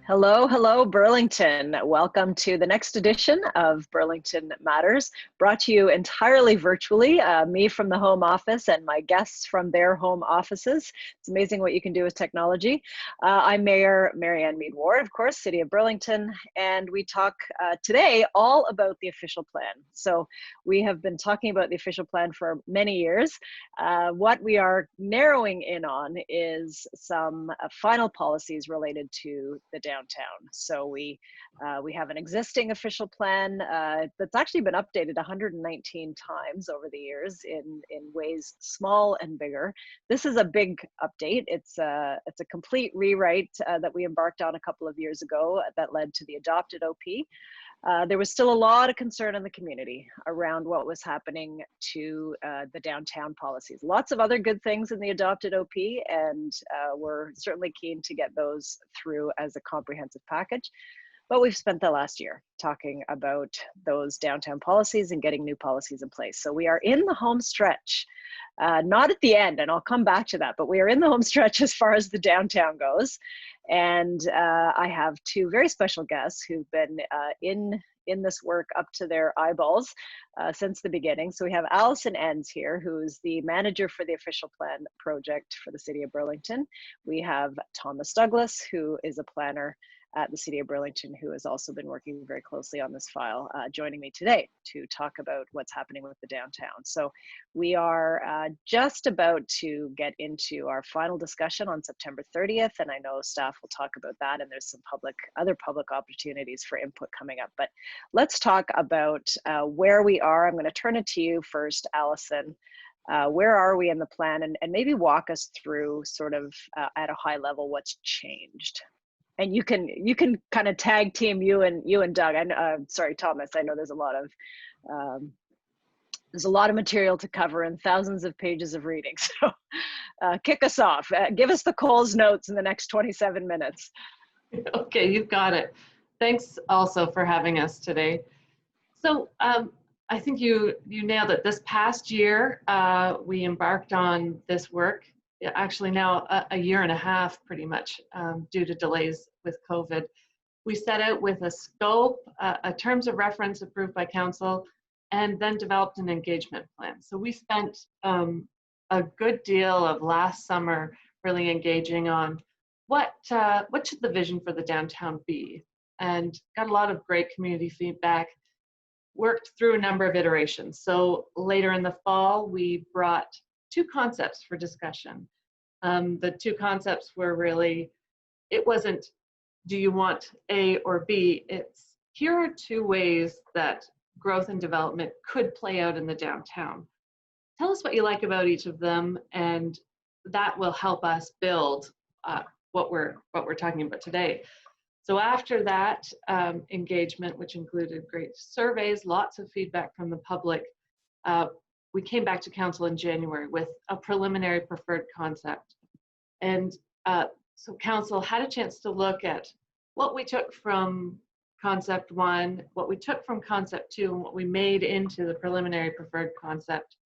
Hello, hello, Burlington. Welcome to the next edition of Burlington Matters, brought to you entirely virtually, me from the home office and my guests from their home offices. It's amazing what you can do with technology. I'm Mayor Marianne Mead Ward, of course, City of Burlington, and we talk today all about the official plan. So we have been talking about the official plan for many years. What we are narrowing in on is some final policies related to the downtown. So we have an existing official plan that's actually been updated 119 times over the years in ways small and bigger. This is a big update. It's a complete rewrite that we embarked on a couple of years ago that led to the adopted OP. There was still a lot of concern in the community around what was happening to the downtown policies. Lots of other good things in the adopted OP, and we're certainly keen to get those through as a comprehensive package. But we've spent the last year talking about those downtown policies and getting new policies in place. So we are in the home stretch, not at the end, and I'll come back to that, but we are in the home stretch as far as the downtown goes. And I have two very special guests who've been in this work up to their eyeballs since the beginning. So we have Alison Enns here, who's the manager for the official plan project for the City of Burlington. We have Thomas Douglas, who is a planner at the City of Burlington, who has also been working very closely on this file, joining me today to talk about what's happening with the downtown. So we are just about to get into our final discussion on September 30th, and I know staff will talk about that, and there's some other public opportunities for input coming up. But let's talk about where we are. I'm going to turn it to you first, Alison. Where are we in the plan, and maybe walk us through sort of at a high level what's changed. And you can kind of tag team you and Doug. Sorry, Thomas. I know there's a lot of material to cover and thousands of pages of reading. So kick us off. Give us the Coles notes in the next 27 minutes. Okay, you've got it. Thanks also for having us today. So I think you nailed it. This past year, we embarked on this work. Actually now a year and a half pretty much due to delays with COVID. We set out with a scope, a terms of reference approved by council, and then developed an engagement plan. So we spent a good deal of last summer really engaging on what should the vision for the downtown be, and got a lot of great community feedback, worked through a number of iterations. So later in the fall, we brought two concepts for discussion. The two concepts were really, it wasn't, do you want A or B? It's, here are two ways that growth and development could play out in the downtown. Tell us what you like about each of them, and that will help us build what we're talking about today. So after that engagement, which included great surveys, lots of feedback from the public, we came back to council in January with a preliminary preferred concept. And so council had a chance to look at what we took from concept one, what we took from concept two, and what we made into the preliminary preferred concept,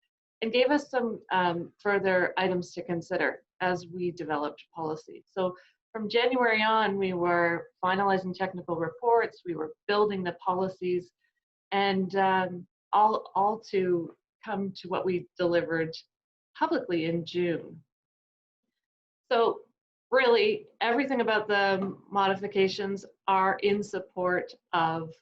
and gave us some further items to consider as we developed policy. So from January on, we were finalizing technical reports, we were building the policies, and all to come to what we delivered publicly in June. So really, everything about the modifications are in support of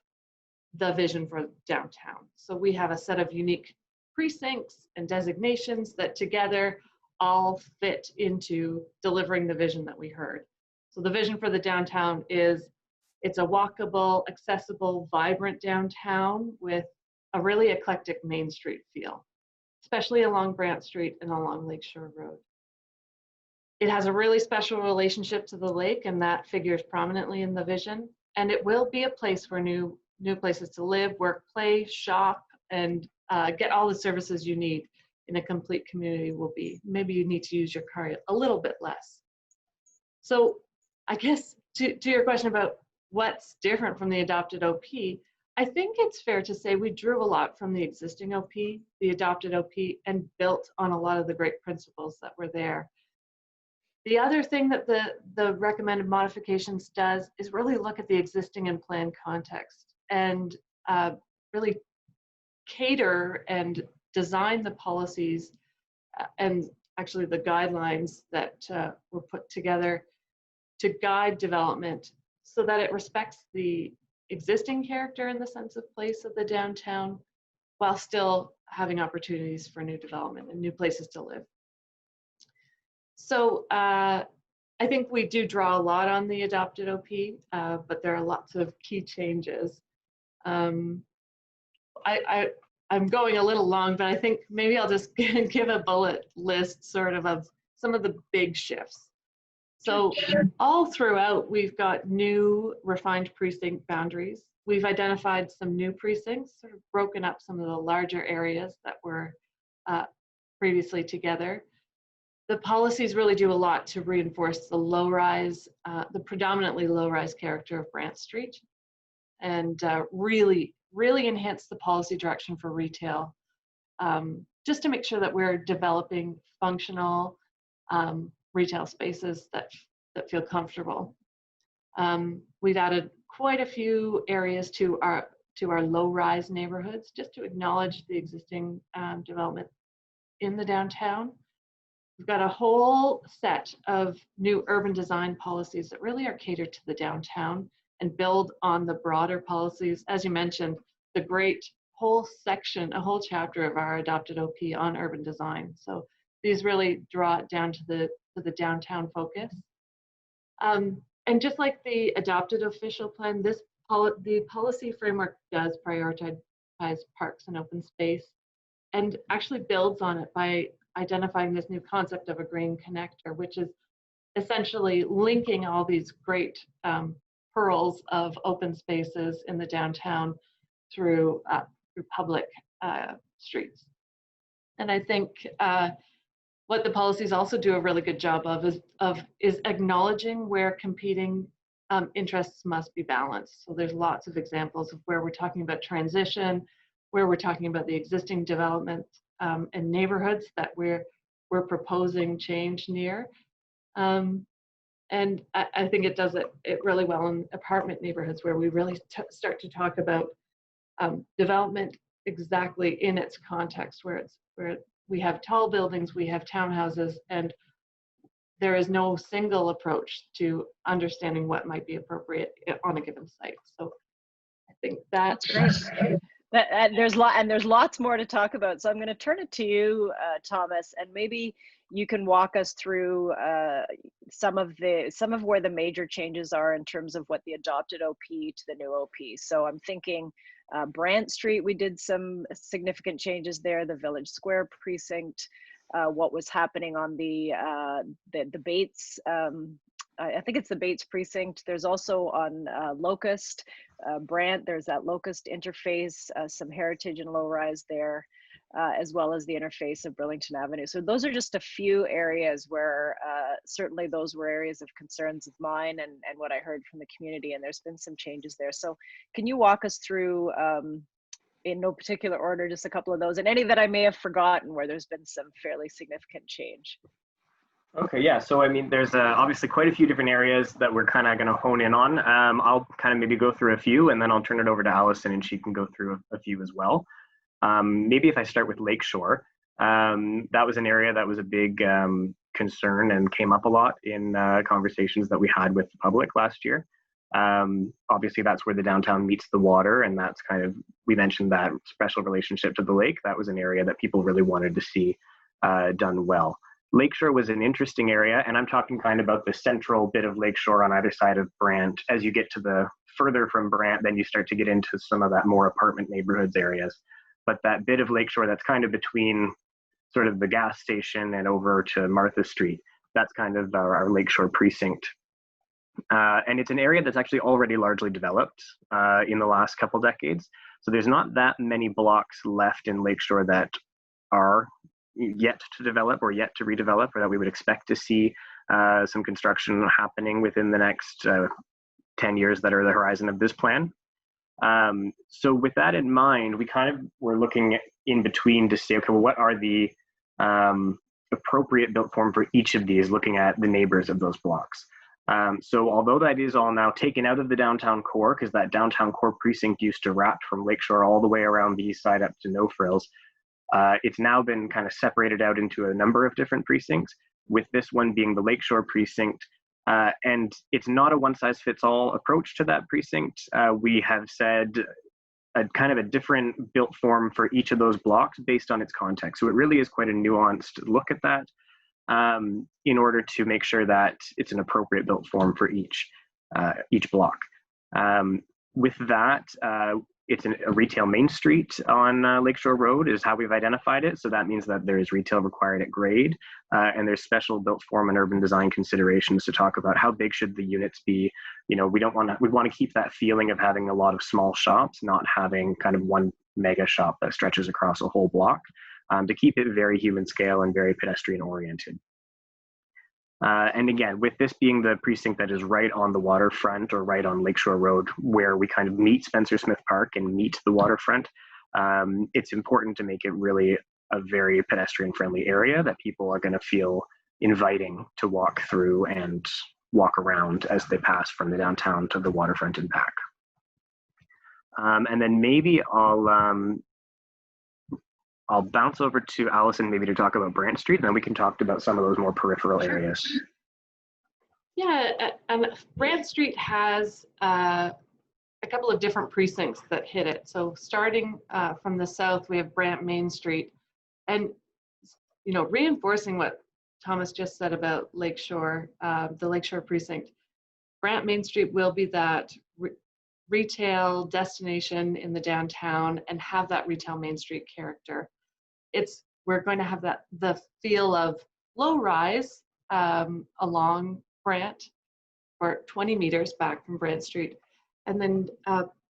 the vision for downtown. So we have a set of unique precincts and designations that together all fit into delivering the vision that we heard. So the vision for the downtown is, it's a walkable, accessible, vibrant downtown with a really eclectic Main Street feel, especially along Brant Street and along Lakeshore Road. It has a really special relationship to the lake, and that figures prominently in the vision. And it will be a place where new places to live, work, play, shop, and get all the services you need in a complete community will be. Maybe you need to use your car a little bit less. So I guess to your question about what's different from the adopted OP, I think it's fair to say we drew a lot from the existing OP, the adopted OP, and built on a lot of the great principles that were there. The other thing that the recommended modifications does is really look at the existing and planned context and really cater and design the policies and actually the guidelines that were put together to guide development so that it respects the existing character and the sense of place of the downtown while still having opportunities for new development and new places to live. So I think we do draw a lot on the adopted OP, but there are lots of key changes. I'm going a little long, but I think maybe I'll just give a bullet list sort of some of the big shifts. So all throughout, we've got new refined precinct boundaries. We've identified some new precincts, sort of broken up some of the larger areas that were previously together. The policies really do a lot to reinforce the low-rise, the predominantly low-rise character of Brant Street, and really enhance the policy direction for retail, just to make sure that we're developing functional retail spaces that feel comfortable. We've added quite a few areas to our low-rise neighborhoods, just to acknowledge the existing development in the downtown. We've got a whole set of new urban design policies that really are catered to the downtown and build on the broader policies. As you mentioned, the great whole section, a whole chapter of our adopted OP on urban design. So these really draw it down to the downtown focus. And just like the adopted official plan, the policy framework does prioritize parks and open space and actually builds on it by identifying this new concept of a green connector, which is essentially linking all these great pearls of open spaces in the downtown through public streets. And I think what the policies also do a really good job of is acknowledging where competing interests must be balanced. So there's lots of examples of where we're talking about transition, where we're talking about the existing development and neighborhoods that we're proposing change near. And I think it does it really well in apartment neighborhoods where we really start to talk about development exactly in its context, where we have tall buildings, we have townhouses, and there is no single approach to understanding what might be appropriate on a given site. So I think that's great. There's lots more to talk about. So I'm going to turn it to you, Thomas, and maybe you can walk us through some of where the major changes are in terms of what the adopted OP to the new OP. So I'm thinking Brant Street, we did some significant changes there. The Village Square precinct, what was happening on the Bates. I think it's the Bates precinct. There's also on Locust, Brant, there's that Locust interface, some heritage and low rise there, as well as the interface of Burlington Avenue. So those are just a few areas where certainly those were areas of concerns of mine and what I heard from the community, and there's been some changes there. So can you walk us through, in no particular order, just a couple of those, and any that I may have forgotten where there's been some fairly significant change? Okay, yeah, so I mean, there's obviously quite a few different areas that we're kind of going to hone in on. I'll kind of maybe go through a few, and then I'll turn it over to Alison, and she can go through a few as well. Maybe if I start with Lakeshore, that was an area that was a big concern and came up a lot in conversations that we had with the public last year. Obviously, that's where the downtown meets the water, and that's kind of, we mentioned that special relationship to the lake. That was an area that people really wanted to see done well. Lakeshore was an interesting area, and I'm talking kind of about the central bit of Lakeshore on either side of Brant. As you get to the further from Brant, then you start to get into some of that more apartment neighborhoods areas. But that bit of Lakeshore that's kind of between sort of the gas station and over to Martha Street, that's kind of our Lakeshore precinct. And it's an area that's actually already largely developed in the last couple decades. So there's not that many blocks left in Lakeshore that are yet to develop or yet to redevelop, or that we would expect to see some construction happening within the next 10 years that are the horizon of this plan. So with that in mind, we kind of were looking in between to say, okay, well, what are the appropriate built form for each of these, looking at the neighbors of those blocks. So although that is all now taken out of the downtown core, because that downtown core precinct used to wrap from Lakeshore all the way around the east side up to No Frills, it's now been kind of separated out into a number of different precincts, with this one being the Lakeshore precinct. And it's not a one-size-fits-all approach to that precinct. We have said a kind of a different built form for each of those blocks based on its context. So it really is quite a nuanced look at that, in order to make sure that it's an appropriate built form for each block. With that, it's a retail main street on Lakeshore Road is how we've identified it. So that means that there is retail required at grade, and there's special built form and urban design considerations to talk about how big should the units be. We want to keep that feeling of having a lot of small shops, not having kind of one mega shop that stretches across a whole block, to keep it very human scale and very pedestrian oriented. And again, with this being the precinct that is right on the waterfront or right on Lakeshore Road, where we kind of meet Spencer Smith Park and meet the waterfront, it's important to make it really a very pedestrian friendly area that people are going to feel inviting to walk through and walk around as they pass from the downtown to the waterfront and back. And then maybe I'll bounce over to Alison maybe to talk about Brant Street, and then we can talk about some of those more peripheral areas. Yeah, Brant Street has a couple of different precincts that hit it. So starting from the south, we have Brant Main Street, and reinforcing what Thomas just said about Lakeshore, the Lakeshore precinct. Brant Main Street will be that retail destination in the downtown and have that retail Main Street character. We're going to have the feel of low rise along Brant, or 20 meters back from Brant Street, and then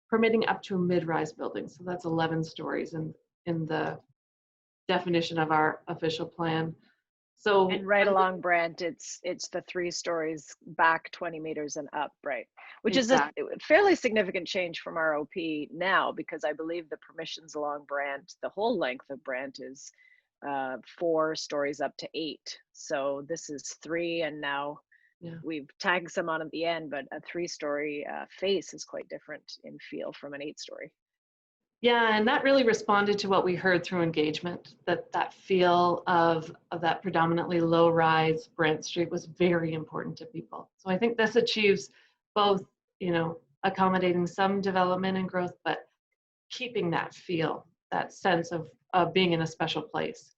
permitting up to a mid-rise building. So that's 11 stories in the definition of our official plan. So and right along Brant, it's the 3 stories back 20 meters and up, right? Which exactly. Is a fairly significant change from our OP now, because I believe the permissions along Brant, the whole length of Brant is 4 stories up to 8. So this is 3, and now we've tagged some on at the end, but a 3-story face is quite different in feel from an 8-story. Yeah, and that really responded to what we heard through engagement, that feel of that predominantly low-rise Brant Street was very important to people. So I think this achieves both, accommodating some development and growth, but keeping that feel, that sense of being in a special place.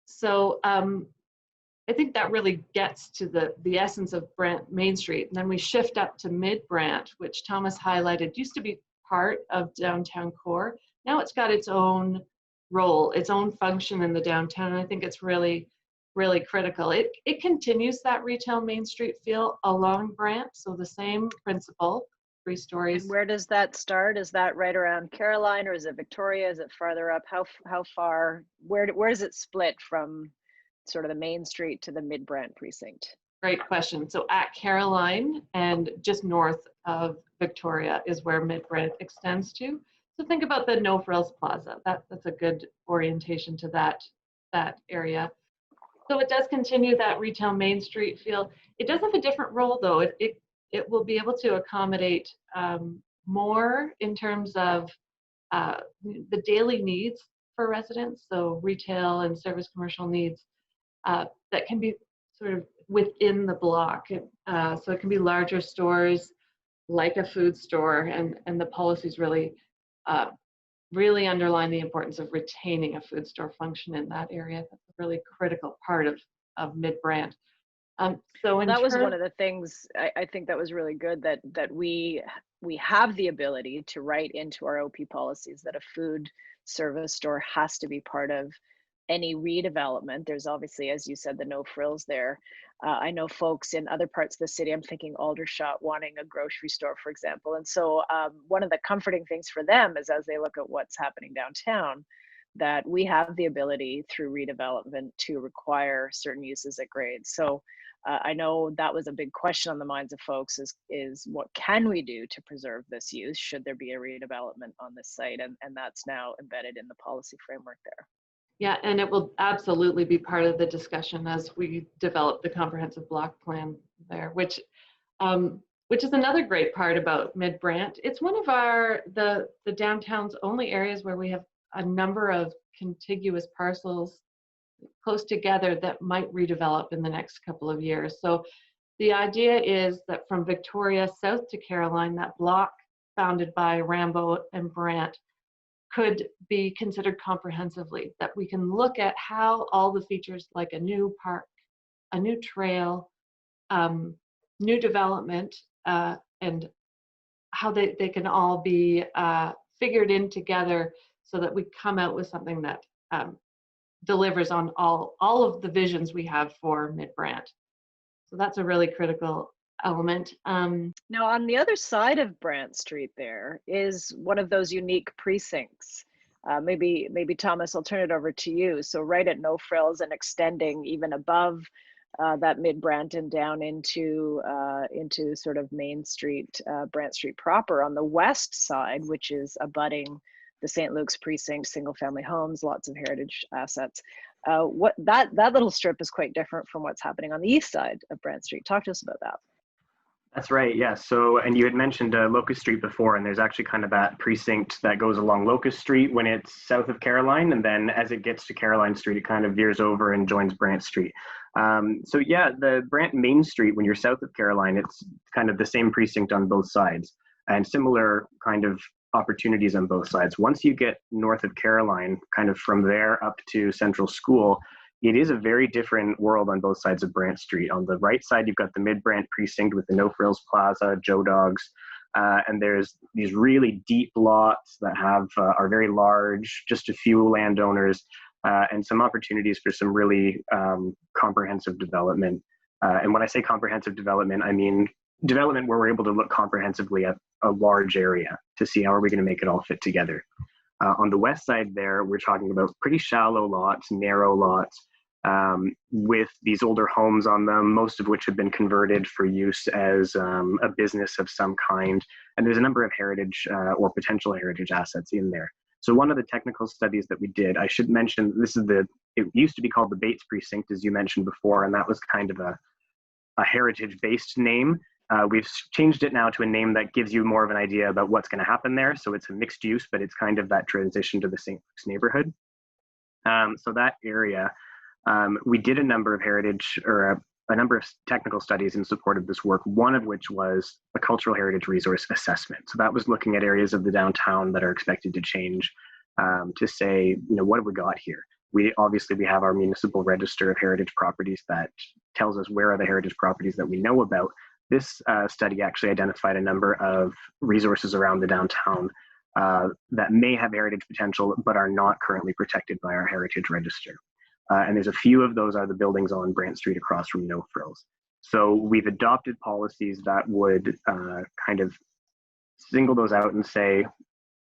So I think that really gets to the essence of Brant Main Street. And then we shift up to Mid-Brant, which Thomas highlighted, used to be part of downtown core. Now it's got its own role, its own function in the downtown. And I think it's really, really critical. It continues that retail Main Street feel along Brant. So the same principle, 3 stories. And where does that start? Is that right around Caroline, or is it Victoria? Is it farther up? How far, where does it split from sort of the Main Street to the Mid-Brant precinct? Great question. So at Caroline and just north of Victoria is where Mid-Brant extends to. So think about the No Frills Plaza. That's a good orientation to that area. So it does continue that retail Main Street feel. It does have a different role though. It will be able to accommodate more in terms of the daily needs for residents. So retail and service commercial needs that can be sort of within the block. So it can be larger stores like a food store, and the policies really really underline the importance of retaining a food store function in that area. That's a really critical part of Mid-Brant. So that was one of the things I think that was really good, that we have the ability to write into our OP policies that a food service store has to be part of any redevelopment. There's obviously, as you said, the no frills there. I know folks in other parts of the city, I'm thinking Aldershot wanting a grocery store, for example. And so one of the comforting things for them is, as they look at what's happening downtown, that we have the ability through redevelopment to require certain uses at grade. So I know that was a big question on the minds of folks, is what can we do to preserve this use should there be a redevelopment on this site? And that's now embedded in the policy framework there. Yeah, and it will absolutely be part of the discussion as we develop the comprehensive block plan there, which is another great part about Mid-Brant. It's one of the downtown's only areas where we have a number of contiguous parcels close together that might redevelop in the next couple of years. So the idea is that from Victoria south to Caroline, that block bounded by Rambo and Brant could be considered comprehensively, that we can look at how all the features like a new park, a new trail, new development, and how they can all be figured in together so that we come out with something that delivers on all of the visions we have for Mid-Brant. So that's a really critical element. Now, on the other side of Brant Street, there is one of those unique precincts. Maybe Thomas, I'll turn it over to you. So right at No Frills and extending even above that Mid-Brant and down into sort of Main Street, Brant Street proper on the west side, which is abutting the St. Luke's precinct, single family homes, lots of heritage assets. What that little strip is quite different from what's happening on the east side of Brant Street. Talk to us about that. That's right, yeah. So, and you had mentioned Locust Street before, and there's actually kind of that precinct that goes along Locust Street when it's south of Caroline, and then as it gets to Caroline Street, it kind of veers over and joins Brant Street. So yeah, the Brant Main Street, when you're south of Caroline, it's kind of the same precinct on both sides, and similar kind of opportunities on both sides. Once you get north of Caroline, kind of from there up to Central School, it is a very different world on both sides of Brant Street. On the right side, you've got the Mid-Brant precinct with the No Frills Plaza, Joe Dogs, and there's these really deep lots that are very large, just a few landowners, and some opportunities for some really comprehensive development. And when I say comprehensive development, I mean development where we're able to look comprehensively at a large area to see how are we going to make it all fit together. On the west side there, we're talking about pretty shallow lots, narrow lots, with these older homes on them, most of which have been converted for use as a business of some kind. And there's a number of heritage or potential heritage assets in there. So one of the technical studies that we did, I should mention, it used to be called the Bates Precinct, as you mentioned before, and that was kind of a heritage-based name. We've changed it now to a name that gives you more of an idea about what's going to happen there. So it's a mixed use, but it's kind of that transition to the St. Luke's neighborhood. So that area, we did a number of heritage or a number of technical studies in support of this work, one of which was a cultural heritage resource assessment. So that was looking at areas of the downtown that are expected to change to say, what have we got here? We have our municipal register of heritage properties that tells us where are the heritage properties that we know about. This study actually identified a number of resources around the downtown that may have heritage potential, but are not currently protected by our heritage register. And there's a few of those are the buildings on Brant Street across from No Frills. So we've adopted policies that would kind of single those out and say,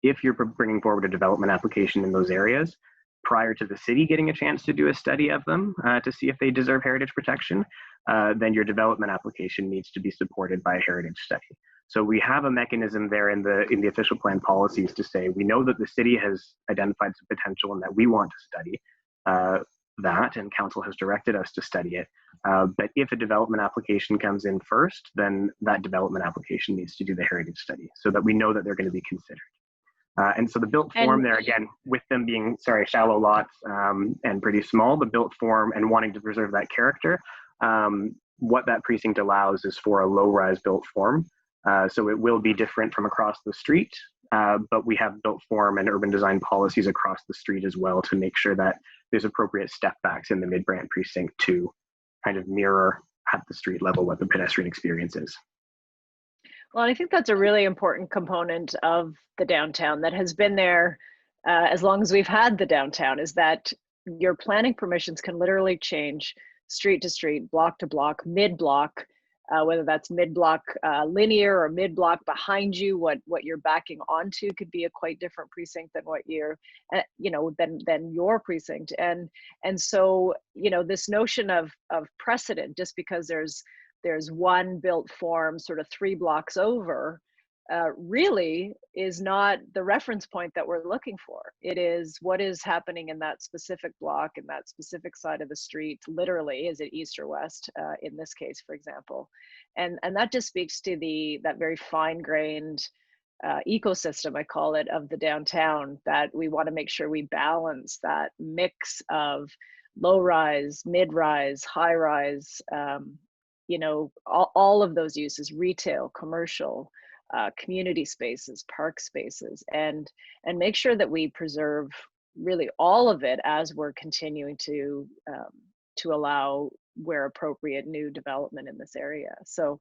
if you're bringing forward a development application in those areas, prior to the city getting a chance to do a study of them to see if they deserve heritage protection, then your development application needs to be supported by a heritage study. So we have a mechanism there in the official plan policies to say, we know that the city has identified some potential and that we want to study that, and council has directed us to study it. But if a development application comes in first, then that development application needs to do the heritage study so that we know that they're going to be considered. And so the built form there, again, with them being, shallow lots and pretty small, the built form and wanting to preserve that character, what that precinct allows is for a low-rise built form. So it will be different from across the street, but we have built form and urban design policies across the street as well to make sure that there's appropriate step backs in the Mid-Brant precinct to kind of mirror at the street level what the pedestrian experience is. Well, I think that's a really important component of the downtown that has been there as long as we've had the downtown, is that your planning permissions can literally change street to street, block to block, mid-block, whether that's mid-block linear or mid-block behind you. What you're backing onto could be a quite different precinct than what you're, than your precinct. And so, this notion of precedent, just because there's one built form sort of 3 blocks over, really is not the reference point that we're looking for. It is what is happening in that specific block, in that specific side of the street, literally, is it east or west, in this case, for example. And that just speaks to that very fine-grained ecosystem, I call it, of the downtown, that we want to make sure we balance that mix of low-rise, mid-rise, high-rise, you know, all of those uses, retail, commercial, community spaces, park spaces, and make sure that we preserve really all of it as we're continuing to allow, where appropriate, new development in this area. So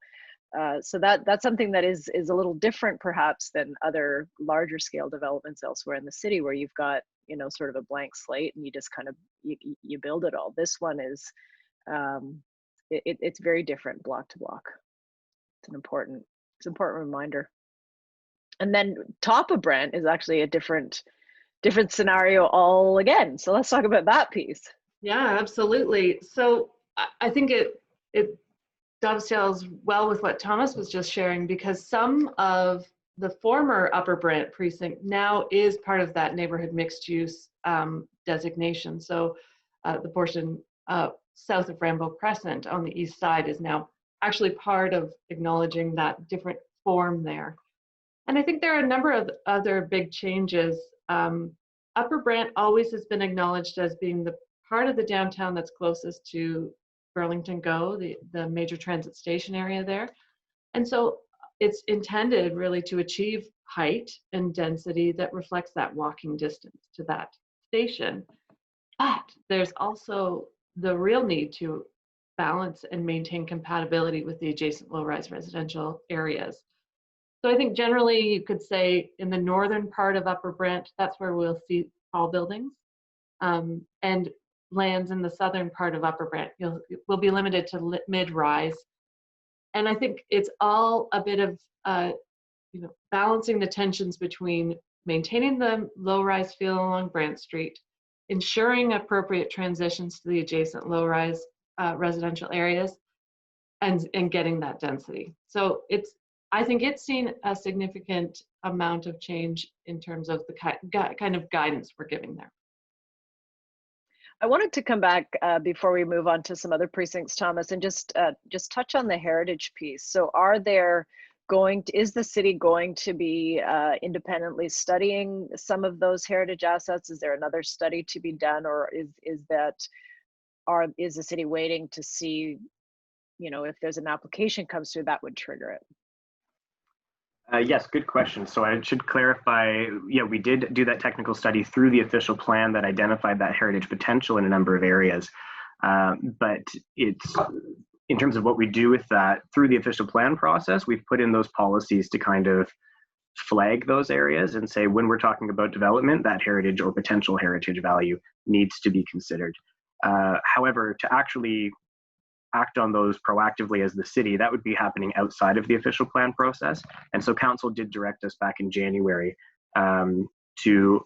that's something that is a little different perhaps than other larger scale developments elsewhere in the city, where you've got, you know, sort of a blank slate and you just kind of you build it all. This one is it's very different block to block. It's an important reminder. And then top of Brent is actually a different scenario all again. So let's talk about that piece. Yeah, absolutely. So I think it dovetails well with what Thomas was just sharing, because some of the former Upper Brent precinct now is part of that neighborhood mixed use designation. So the portion south of Rambo Crescent on the east side is now actually part of acknowledging that different form there. And I think there are a number of other big changes. Upper Brent always has been acknowledged as being the part of the downtown that's closest to Burlington Go, the major transit station area there. And so it's intended really to achieve height and density that reflects that walking distance to that station. But there's also the real need to balance and maintain compatibility with the adjacent low-rise residential areas. So I think generally you could say in the northern part of Upper Brent, that's where we'll see tall buildings. And lands in the southern part of Upper Brent will be limited to mid-rise. And I think it's all a bit of balancing the tensions between maintaining the low-rise feel along Brent Street, ensuring appropriate transitions to the adjacent low-rise residential areas, and getting that density. So I think it's seen a significant amount of change in terms of the kind of guidance we're giving there. I wanted to come back before we move on to some other precincts, Thomas, and just touch on the heritage piece. So is the city going to be independently studying some of those heritage assets? Is there another study to be done, or is the city waiting to see, you know, if there's an application comes through that would trigger it? Yes, good question. So I should clarify, yeah, we did do that technical study through the official plan that identified that heritage potential in a number of areas. But it's, in terms of what we do with that through the official plan process, we've put in those policies to kind of flag those areas and say, when we're talking about development, that heritage or potential heritage value needs to be considered. However, to actually act on those proactively as the city, that would be happening outside of the official plan process. And so council did direct us back in January to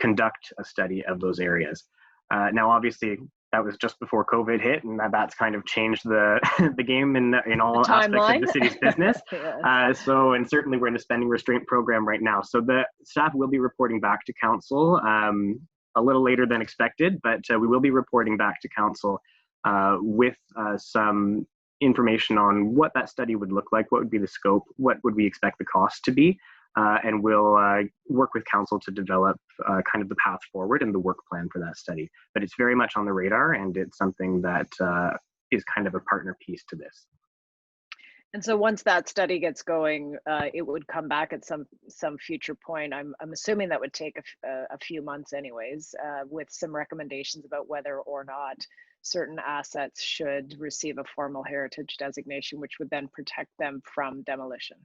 conduct a study of those areas. Now, obviously, that was just before COVID hit, and that's kind of changed the game in all aspects of the city's business. Yes. And certainly we're in a spending restraint program right now. So the staff will be reporting back to council a little later than expected, but we will be reporting back to council with some information on what that study would look like, what would be the scope, what would we expect the cost to be, and we'll work with council to develop kind of the path forward and the work plan for that study. But it's very much on the radar, and it's something that is kind of a partner piece to this. And so once that study gets going, it would come back at some future point. I'm assuming that would take a few months anyways, with some recommendations about whether or not certain assets should receive a formal heritage designation, which would then protect them from demolition.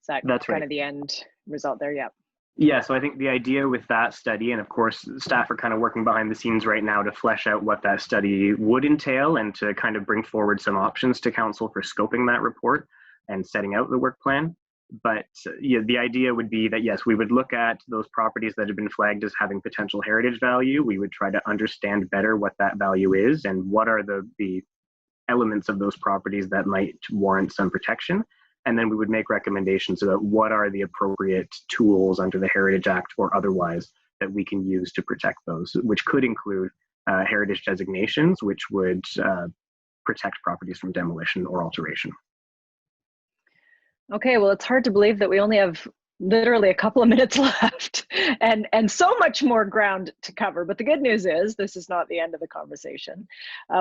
That's kind right. Of the end result there? Yeah. Yeah, so I think the idea with that study, and of course, staff are kind of working behind the scenes right now to flesh out what that study would entail and to kind of bring forward some options to council for scoping that report and setting out the work plan. But yeah, the idea would be that, yes, we would look at those properties that have been flagged as having potential heritage value. We would try to understand better what that value is and what are the elements of those properties that might warrant some protection. and then we would make recommendations about what are the appropriate tools under the Heritage Act or otherwise that we can use to protect those, which could include heritage designations, which would protect properties from demolition or alteration. Okay, well, it's hard to believe that we only have literally a couple of minutes left and so much more ground to cover. But the good news is this is not the end of the conversation.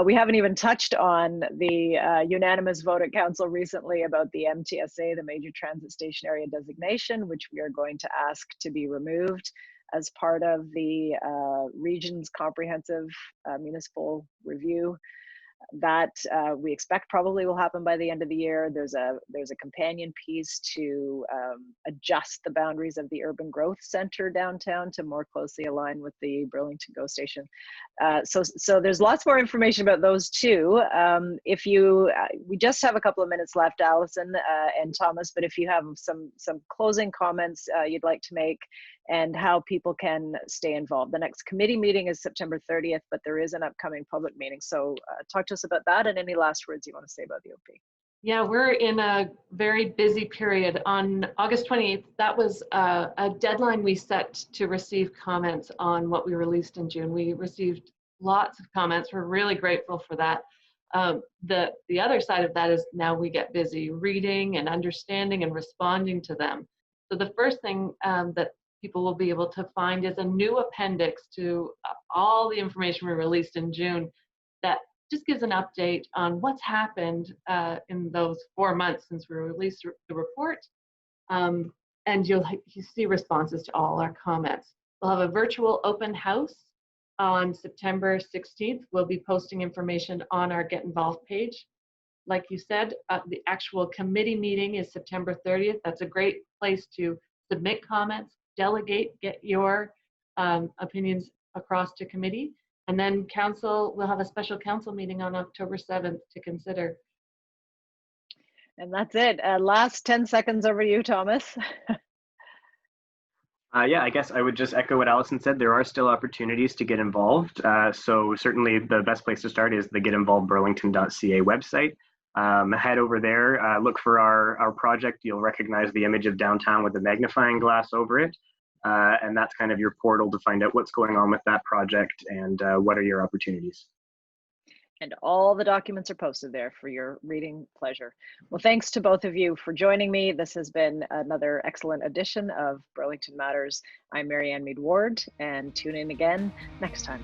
We haven't even touched on the unanimous vote at council recently about the MTSA, the Major Transit Station Area designation, which we are going to ask to be removed as part of the region's comprehensive municipal review. That we expect probably will happen by the end of the year. There's a companion piece to adjust the boundaries of the urban growth center downtown to more closely align with the Burlington GO station. So there's lots more information about those too. If you, we just have a couple of minutes left, Alison and Thomas, but if you have some closing comments you'd like to make and how people can stay involved. The next committee meeting is September 30th, but there is an upcoming public meeting. So talk to us about that and any last words you want to say about the OP. Yeah, we're in a very busy period. On August 28th, that was a deadline we set to receive comments on what we released in June. We received lots of comments. We're really grateful for that. The other side of that is now we get busy reading and understanding and responding to them. So the first thing that people will be able to find is a new appendix to all the information we released in June that just gives an update on what's happened in those 4 months since we released the report. And you see responses to all our comments. We'll have a virtual open house on September 16th. We'll be posting information on our Get Involved page. Like you said, the actual committee meeting is September 30th. That's a great place to submit comments, delegate, get your opinions across to committee. And then council, we'll have a special council meeting on October 7th to consider. And that's it. Last 10 seconds over to you, Thomas. Yeah, I guess I would just echo what Alison said. There are still opportunities to get involved. So certainly the best place to start is the getinvolvedburlington.ca website. Head over there, look for our project. You'll recognize the image of downtown with the magnifying glass over it. And that's kind of your portal to find out what's going on with that project and what are your opportunities. And all the documents are posted there for your reading pleasure. Well, thanks to both of you for joining me. This has been another excellent edition of Burlington Matters. I'm Mary Ann Mead Ward, and tune in again next time.